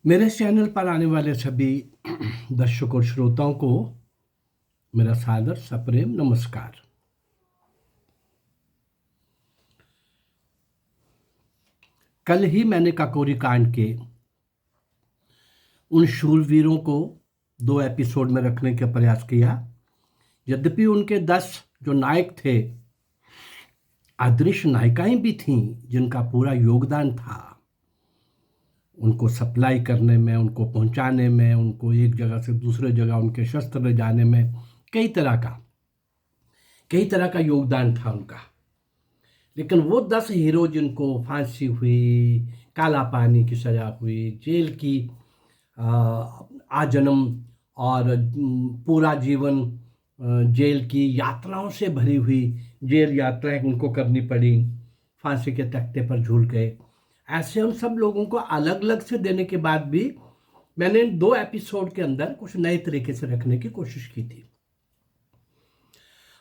मेरे चैनल पर आने वाले सभी दर्शकों और श्रोताओं को मेरा सादर सप्रेम नमस्कार। कल ही मैंने काकोरी कांड के उन शूरवीरों को 2 एपिसोड में रखने का प्रयास किया। यद्यपि उनके 10 जो नायक थे, अदृश्य नायिकाएं भी थीं जिनका पूरा योगदान था उनको सप्लाई करने में, उनको पहुंचाने में, उनको एक जगह से दूसरे जगह उनके शस्त्र ले जाने में कई तरह का योगदान था उनका। लेकिन वो 10 हीरो जिनको फांसी हुई, काला पानी की सजा हुई, जेल की आजन्म और पूरा जीवन जेल की यात्राओं से भरी हुई जेल यात्राएं उनको करनी पड़ी, फांसी के तख्ते पर झूल गए। ऐसे उन सब लोगों को अलग अलग से देने के बाद भी मैंने इन 2 एपिसोड के अंदर कुछ नए तरीके से रखने की कोशिश की थी।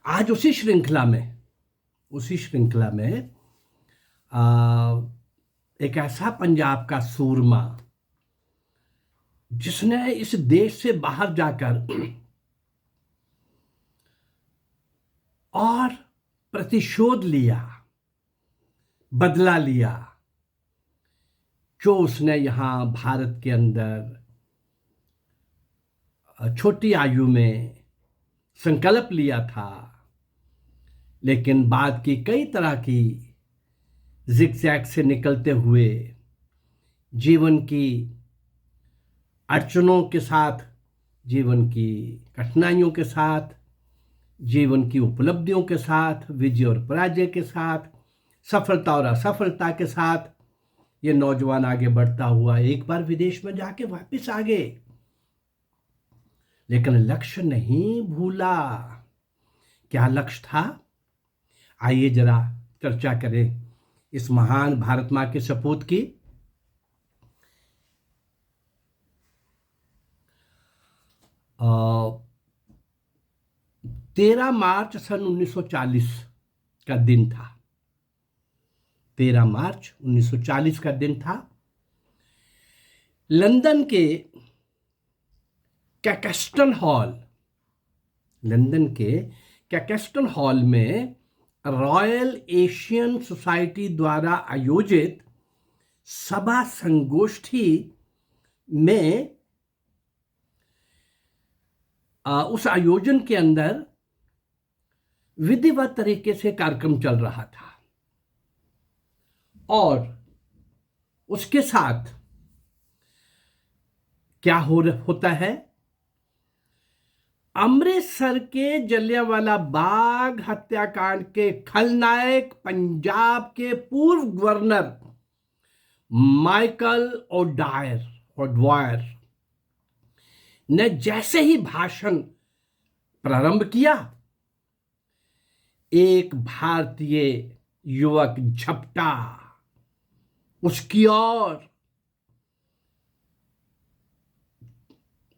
आज उसी श्रृंखला में एक ऐसा पंजाब का सूरमा जिसने इस देश से बाहर जाकर और प्रतिशोध लिया, बदला लिया, जो उसने यहां भारत के अंदर छोटी आयु में संकल्प लिया था, लेकिन बाद की कई तरह की जिगजैग से निकलते हुए जीवन की अड़चनों के साथ, जीवन की कठिनाइयों के साथ, जीवन की उपलब्धियों के साथ, विजय और पराजय के साथ, सफलता और असफलता के साथ ये नौजवान आगे बढ़ता हुआ एक बार विदेश में जाके वापस आ गए, लेकिन लक्ष्य नहीं भूला। क्या लक्ष्य था? आइए जरा चर्चा करें इस महान भारत मां के सपूत की। आ, 13 मार्च सन 1940 का दिन था। 13 मार्च 1940 का दिन था। लंदन के कैकेस्टन हॉल में रॉयल एशियन सोसाइटी द्वारा आयोजित सभा संगोष्ठी में उस आयोजन के अंदर विधिवत तरीके से कार्यक्रम चल रहा था और उसके साथ क्या होता है, अमृतसर के जलियांवाला बाग हत्याकांड के खलनायक पंजाब के पूर्व गवर्नर माइकल ओडवायर ने जैसे ही भाषण प्रारंभ किया, एक भारतीय युवक झपटा उसकी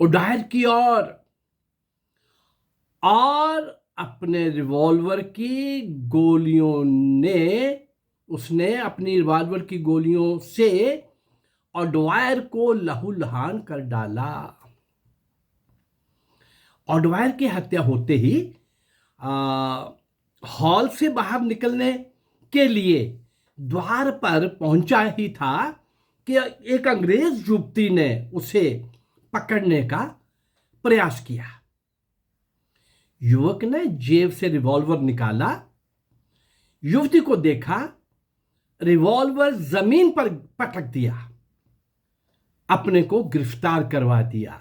ओडायर की ओर और अपने रिवॉल्वर की गोलियों उसने अपनी रिवॉल्वर की गोलियों से ओडवायर को लहूलुहान कर डाला। ओडवायर की हत्या होते ही हॉल से बाहर निकलने के लिए द्वार पर पहुंचा ही था कि एक अंग्रेज युवती ने उसे पकड़ने का प्रयास किया। युवक ने जेब से रिवॉल्वर निकाला, युवती को देखा, रिवॉल्वर जमीन पर पटक दिया, अपने को गिरफ्तार करवा दिया।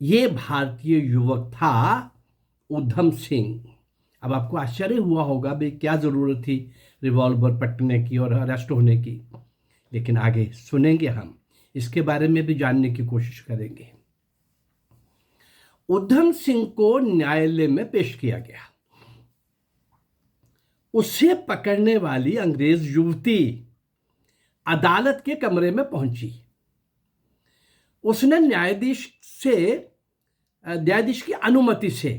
यह भारतीय युवक था उधम सिंह। अब आपको आश्चर्य हुआ होगा भाई क्या जरूरत थी रिवॉल्वर पटकने की और अरेस्ट होने की, लेकिन आगे सुनेंगे, हम इसके बारे में भी जानने की कोशिश करेंगे। उधम सिंह को न्यायालय में पेश किया गया। उसे पकड़ने वाली अंग्रेज युवती अदालत के कमरे में पहुंची। उसने न्यायाधीश की अनुमति से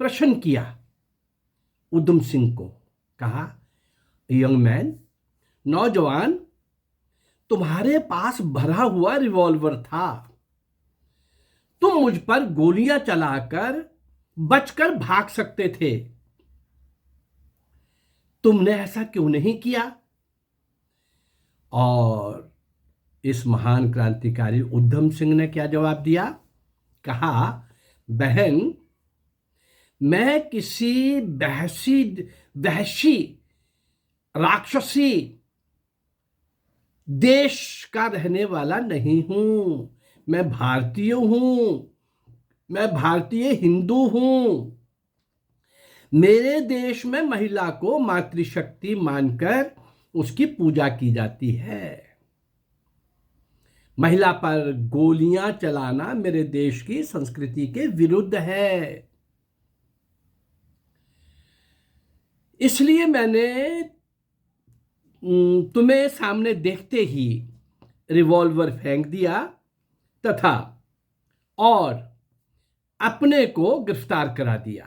प्रश्न किया। उधम सिंह को कहा, यंग मैन, नौजवान, तुम्हारे पास भरा हुआ रिवॉल्वर था, तुम मुझ पर गोलियां चलाकर बचकर भाग सकते थे, तुमने ऐसा क्यों नहीं किया? और इस महान क्रांतिकारी उधम सिंह ने क्या जवाब दिया? कहा, बहन, मैं किसी वहशी राक्षसी देश का रहने वाला नहीं हूं, मैं भारतीय हूं, मैं भारतीय हिंदू हूं। मेरे देश में महिला को मातृशक्ति मानकर उसकी पूजा की जाती है। महिला पर गोलियां चलाना मेरे देश की संस्कृति के विरुद्ध है। इसलिए मैंने तुम्हें सामने देखते ही रिवॉल्वर फेंक दिया तथा और अपने को गिरफ्तार करा दिया।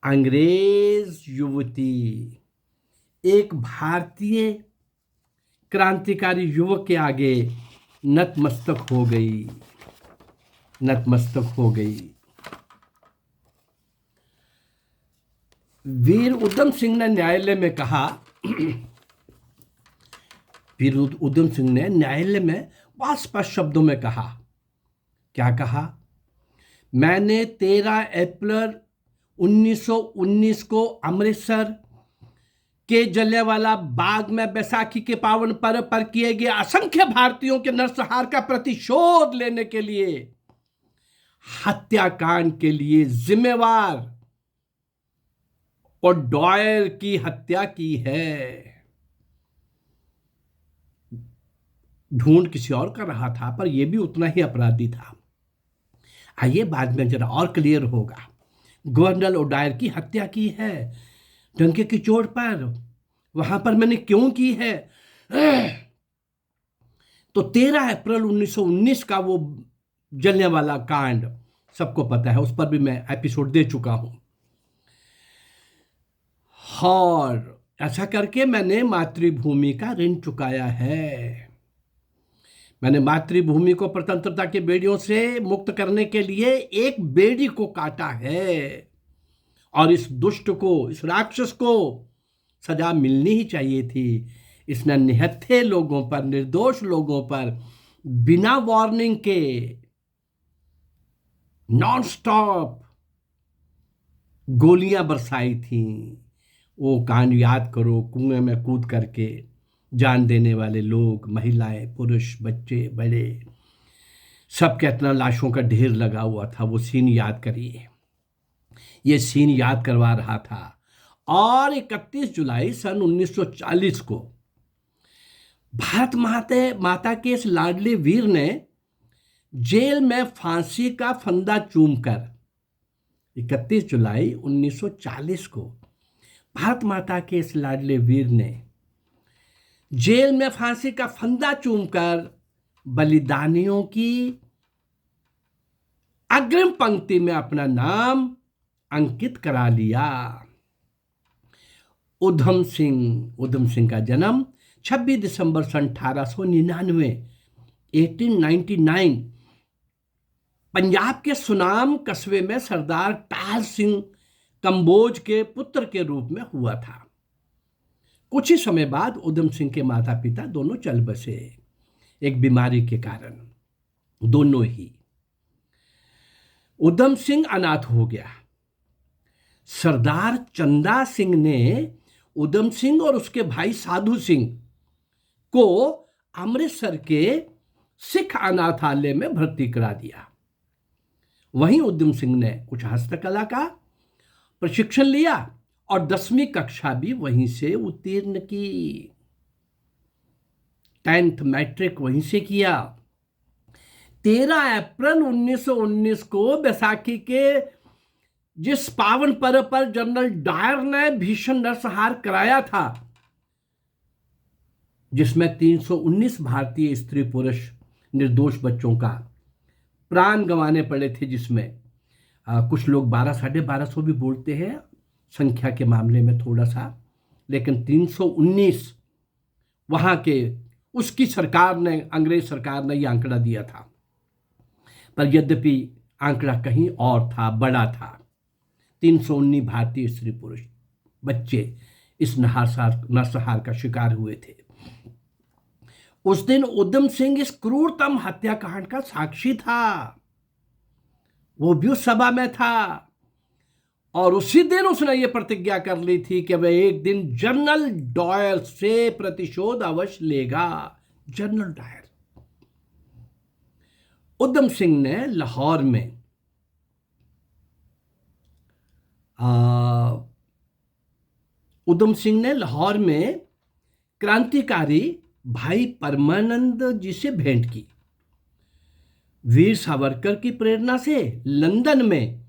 अंग्रेज युवती एक भारतीय क्रांतिकारी युवक के आगे नतमस्तक हो गई, नतमस्तक हो गई। वीर उधम सिंह ने न्यायालय में कहा, वीर उधम सिंह ने न्यायालय में बहुत स्पष्ट शब्दों में कहा, क्या कहा? मैंने 13 अप्रैल 1919 को अमृतसर के जलियांवाला बाग में बैसाखी के पावन पर्व पर किए गए असंख्य भारतीयों के नरसंहार का प्रतिशोध लेने के लिए हत्याकांड के लिए जिम्मेवार और डॉयर की हत्या की है। ढूंढ किसी और कर रहा था, पर यह भी उतना ही अपराधी था। आइए बाद में जरा और क्लियर होगा। गवर्नर ओडायर की हत्या की है डंके की चोट पर, वहां पर मैंने क्यों की है? तो 13 अप्रैल 1919 का वो जलियांवाला कांड सबको पता है, उस पर भी मैं एपिसोड दे चुका हूं। और ऐसा करके मैंने मातृभूमि का ऋण चुकाया है। मैंने मातृभूमि को स्वतंत्रता के बेड़ियों से मुक्त करने के लिए एक बेड़ी को काटा है, और इस दुष्ट को, इस राक्षस को सजा मिलनी ही चाहिए थी। इसने निहत्थे लोगों पर, निर्दोष लोगों पर बिना वार्निंग के नॉन स्टॉप गोलियां बरसाई थी। वो कांड याद करो, कुएं में कूद करके जान देने वाले लोग, महिलाएं, पुरुष, बच्चे, बड़े, सबके इतना लाशों का ढेर लगा हुआ था। वो सीन याद करिए, ये सीन याद करवा रहा था। और 31 जुलाई सन 1940 को भारत माता के इस लाडले वीर ने जेल में फांसी का फंदा चूमकर, 31 जुलाई 1940 को भारत माता के इस लाडले वीर ने जेल में फांसी का फंदा चूमकर बलिदानियों की अग्रिम पंक्ति में अपना नाम अंकित करा लिया। उधम सिंह का जन्म 26 दिसंबर सन 1899 1899 पंजाब के सुनाम कस्बे में सरदार टाल सिंह कंबोज के पुत्र के रूप में हुआ था। कुछ ही समय बाद उधम सिंह के माता पिता दोनों चल बसे, एक बीमारी के कारण दोनों ही। उधम सिंह अनाथ हो गया। सरदार चंदा सिंह ने उधम सिंह और उसके भाई साधु सिंह को अमृतसर के सिख अनाथालय में भर्ती करा दिया। वहीं उधम सिंह ने कुछ हस्तकला का प्रशिक्षण लिया और 10वीं कक्षा भी वहीं से उत्तीर्ण की। 10th मैट्रिक वहीं से किया। 13 अप्रैल 1919 को बैसाखी के जिस पावन पर्व पर जनरल डायर ने भीषण नरसंहार कराया था, जिसमें 319 भारतीय स्त्री पुरुष निर्दोष बच्चों का प्राण गंवाने पड़े थे, जिसमें कुछ लोग 1200-1250 भी बोलते हैं संख्या के मामले में थोड़ा सा, लेकिन 319 वहाँ के उसकी सरकार ने, अंग्रेज सरकार ने यह आंकड़ा दिया था, पर यद्यपि आंकड़ा कहीं और था, बड़ा था। 319 भारतीय स्त्री पुरुष बच्चे इस नरसंहार का शिकार हुए थे। उस दिन उधम सिंह इस क्रूरतम हत्याकांड का साक्षी था, वो भी उस सभा में था, और उसी दिन उसने ये प्रतिज्ञा कर ली थी कि वह एक दिन जनरल डायर से प्रतिशोध अवश्य लेगा। जनरल डायर, उधम सिंह ने लाहौर में उधम सिंह ने लाहौर में क्रांतिकारी भाई परमानंद जी से भेंट की। वीर सावरकर की प्रेरणा से लंदन में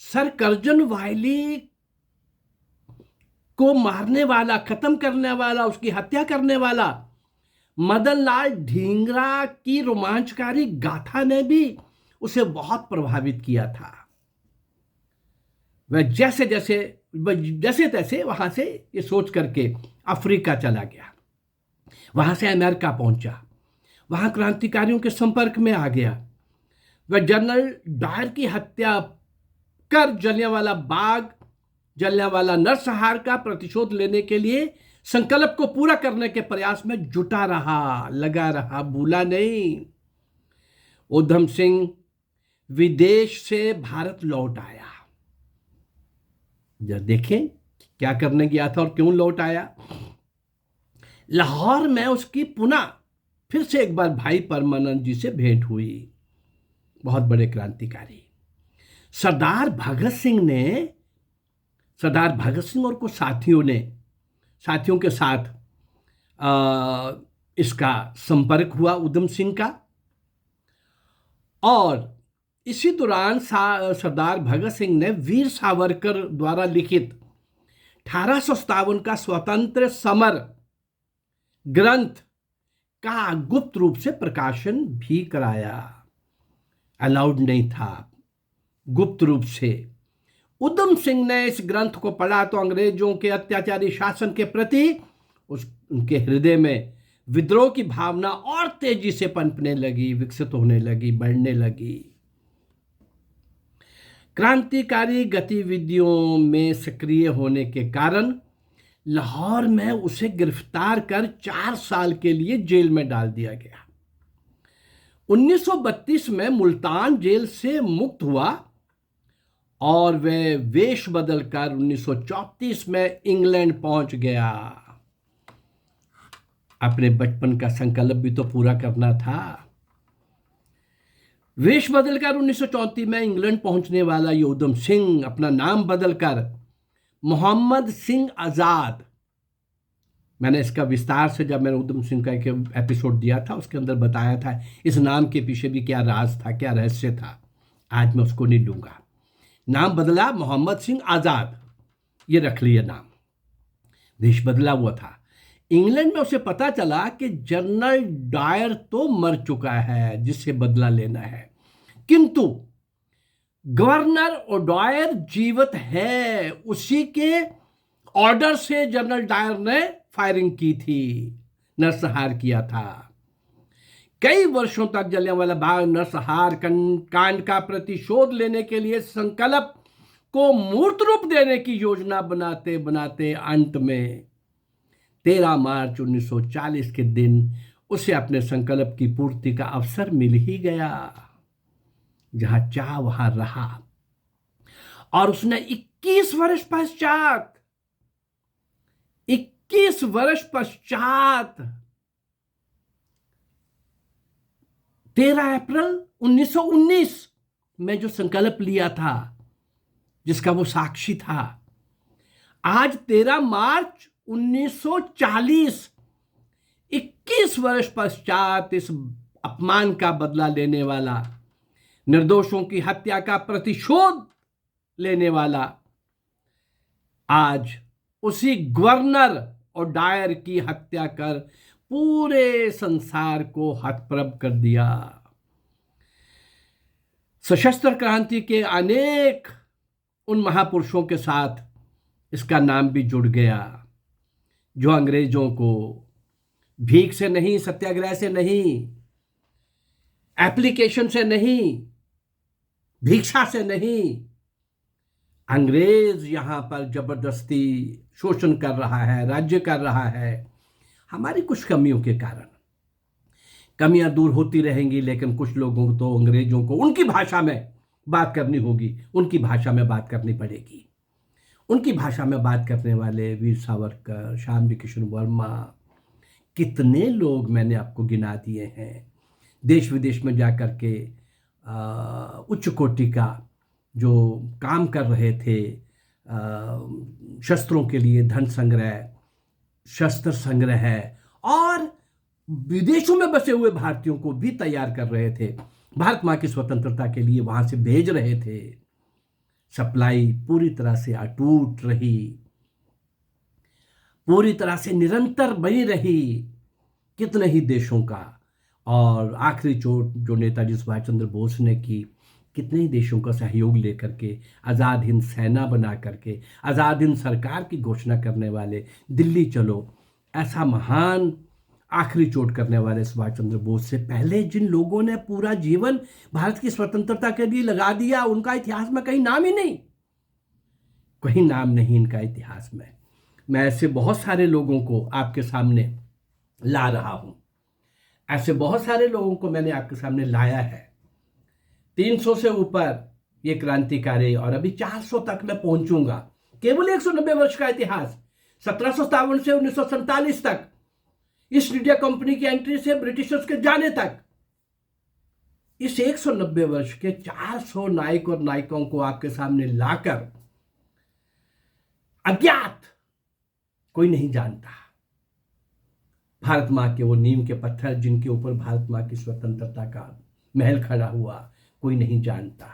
सर कर्जन वायली को मारने वाला, खत्म करने वाला, उसकी हत्या करने वाला मदन लाल ढींगरा की रोमांचकारी गाथा ने भी उसे बहुत प्रभावित किया था। वह जैसे तैसे वहां से ये सोच करके अफ्रीका चला गया, वहां से अमेरिका पहुंचा, वहां क्रांतिकारियों के संपर्क में आ गया। वह जनरल डायर की हत्या कर जलियांवाला नरसंहार का प्रतिशोध लेने के लिए संकल्प को पूरा करने के प्रयास में जुटा रहा, लगा रहा, भूला नहीं। उधम सिंह विदेश से भारत लौट आया। जब देखें क्या करने गया था और क्यों लौट आया। लाहौर में उसकी पुनः फिर से एक बार भाई परमानंद जी से भेंट हुई, बहुत बड़े क्रांतिकारी। सरदार भगत सिंह और कुछ साथियों के साथ इसका संपर्क हुआ उधम सिंह का, और इसी दौरान सरदार भगत सिंह ने वीर सावरकर द्वारा लिखित 1857 का स्वतंत्र समर ग्रंथ का गुप्त रूप से प्रकाशन भी कराया। अलाउड नहीं था, गुप्त रूप से। उधम सिंह ने इस ग्रंथ को पढ़ा तो अंग्रेजों के अत्याचारी शासन के प्रति उनके हृदय में विद्रोह की भावना और तेजी से पनपने लगी, विकसित होने लगी, बढ़ने लगी। क्रांतिकारी गतिविधियों में सक्रिय होने के कारण लाहौर में उसे गिरफ्तार कर 4 साल के लिए जेल में डाल दिया गया। 1932 में मुल्तान जेल से मुक्त हुआ और वह वेश बदलकर 1934 में इंग्लैंड पहुंच गया। अपने बचपन का संकल्प भी तो पूरा करना था। वेश बदलकर 1934 में इंग्लैंड पहुंचने वाला ये उधम सिंह अपना नाम बदलकर मोहम्मद सिंह आजाद, मैंने इसका विस्तार से, जब मैंने उधम सिंह का एक एपिसोड दिया था उसके अंदर बताया था इस नाम के पीछे भी क्या राज था, क्या रहस्य था। आज मैं उसको नहीं लूंगा। नाम बदला, मोहम्मद सिंह आजाद, ये रख लिया नाम। देश बदला हुआ था। इंग्लैंड में उसे पता चला कि जनरल डायर तो मर चुका है, जिससे बदला लेना है, किंतु गवर्नर ओडायर जीवित है। उसी के ऑर्डर से जनरल डायर ने फायरिंग की थी, नरसंहार किया था। कई वर्षों तक जलियांवाला बाग नरसंहार कांड का प्रतिशोध लेने के लिए संकल्प को मूर्त रूप देने की योजना बनाते बनाते अंत में 13 मार्च 1940 के दिन उसे अपने संकल्प की पूर्ति का अवसर मिल ही गया। जहां चाह वहां रहा, और उसने 21 वर्ष पश्चात 13 अप्रैल 1919 में जो संकल्प लिया था, जिसका वो साक्षी था, आज 13 मार्च 1940, 21 वर्ष पश्चात इस अपमान का बदला लेने वाला, निर्दोषों की हत्या का प्रतिशोध लेने वाला, आज उसी गवर्नर और डायर की हत्या कर पूरे संसार को हतप्रभ कर दिया। सशस्त्र क्रांति के अनेक उन महापुरुषों के साथ इसका नाम भी जुड़ गया, जो अंग्रेजों को भीख से नहीं, सत्याग्रह से नहीं, एप्लीकेशन से नहीं, भिक्षा से नहीं। अंग्रेज यहां पर जबरदस्ती शोषण कर रहा है, राज्य कर रहा है, हमारी कुछ कमियों के कारण। कमियां दूर होती रहेंगी, लेकिन कुछ लोगों को तो अंग्रेजों को उनकी भाषा में बात करनी होगी, उनकी भाषा में बात करनी पड़ेगी। उनकी भाषा में बात करने वाले वीर सावरकर, श्यामजी किशन वर्मा, कितने लोग मैंने आपको गिना दिए हैं। देश विदेश में जाकर के उच्च कोटि का जो काम कर रहे थे, शस्त्रों के लिए धन संग्रह, शस्त्र संग्रह, और विदेशों में बसे हुए भारतीयों को भी तैयार कर रहे थे, भारत माँ की स्वतंत्रता के लिए वहां से भेज रहे थे। सप्लाई पूरी तरह से अटूट रही, पूरी तरह से निरंतर बनी रही, कितने ही देशों का। और आखिरी चोट जो नेताजी सुभाष चंद्र बोस ने की, कितने ही देशों का सहयोग लेकर के आज़ाद हिंद सेना बना करके आज़ाद हिंद सरकार की घोषणा करने वाले दिल्ली चलो, ऐसा महान आखिरी चोट करने वाले सुभाष चंद्र बोस से पहले जिन लोगों ने पूरा जीवन भारत की स्वतंत्रता के लिए लगा दिया, उनका इतिहास में कहीं नाम ही नहीं, कहीं नाम नहीं इनका इतिहास में। मैं ऐसे बहुत सारे लोगों को आपके सामने ला रहा हूं, ऐसे बहुत सारे लोगों को मैंने आपके सामने लाया है। 300 से ऊपर ये क्रांतिकारी, और अभी 400 तक मैं पहुंचूंगा। केवल 190 वर्ष का इतिहास, 1757 से 1947 तक, ईस्ट इंडिया कंपनी की एंट्री से ब्रिटिशर्स के जाने तक, इस 190 वर्ष के 400 नायक और नायिकाओं को आपके सामने लाकर अज्ञात, कोई नहीं जानता, भारत मां के वो नींव के पत्थर जिनके ऊपर भारत मां की स्वतंत्रता का महल खड़ा हुआ, कोई नहीं जानता।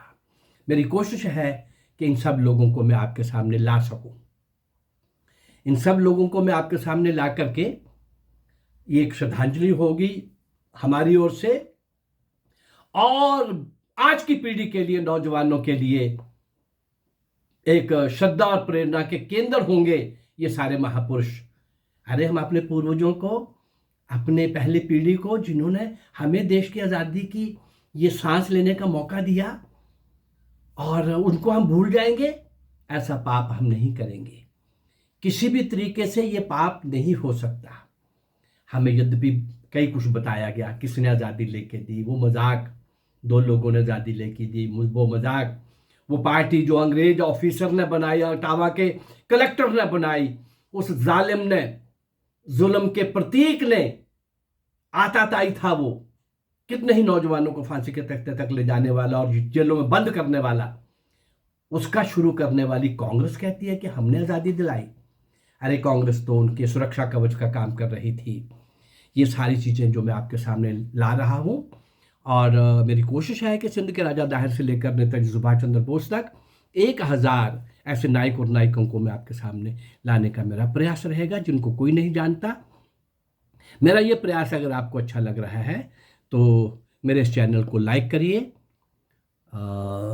मेरी कोशिश है कि इन सब लोगों को मैं आपके सामने ला सकूं, इन सब लोगों को मैं आपके सामने ला करके, ये एक श्रद्धांजलि होगी हमारी ओर से, और आज की पीढ़ी के लिए, नौजवानों के लिए एक श्रद्धा और प्रेरणा के केंद्र होंगे ये सारे महापुरुष। अरे हम अपने पूर्वजों को, अपने पहले पीढ़ी को, जिन्होंने हमें देश की आज़ादी की ये सांस लेने का मौका दिया, और उनको हम भूल जाएंगे? ऐसा पाप हम नहीं करेंगे, किसी भी तरीके से ये पाप नहीं हो सकता। हमें यद्यपि कई कुछ बताया गया, किसने आज़ादी लेके दी, वो मजाक, 2 लोगों ने आज़ादी लेके दी, वो मजाक, वो पार्टी जो अंग्रेज ऑफिसर ने बनाई, ओटावा के कलेक्टर ने बनाई, उस जालिम ने, जुल्म के प्रतीक ने, आताताई था वो, कितने ही नौजवानों को फांसी के तख्ते तक ले जाने वाला और जेलों में बंद करने वाला, उसका शुरू करने वाली कांग्रेस कहती है कि हमने आज़ादी दिलाई। अरे कांग्रेस तो उनके सुरक्षा कवच का काम कर रही थी। ये सारी चीज़ें जो मैं आपके सामने ला रहा हूँ, और मेरी कोशिश है कि सिंध के राजा दाहिर से लेकर नेताजी सुभाष चंद्र बोस तक 1000 ऐसे नायक और नायिकों को मैं आपके सामने लाने का मेरा प्रयास रहेगा, जिनको कोई नहीं जानता। मेरा ये प्रयास अगर आपको अच्छा लग रहा है तो मेरे इस चैनल को लाइक करिए,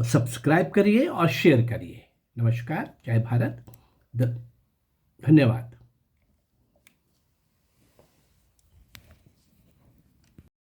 सब्सक्राइब करिए और शेयर करिए। नमस्कार, जय भारत, धन्यवाद।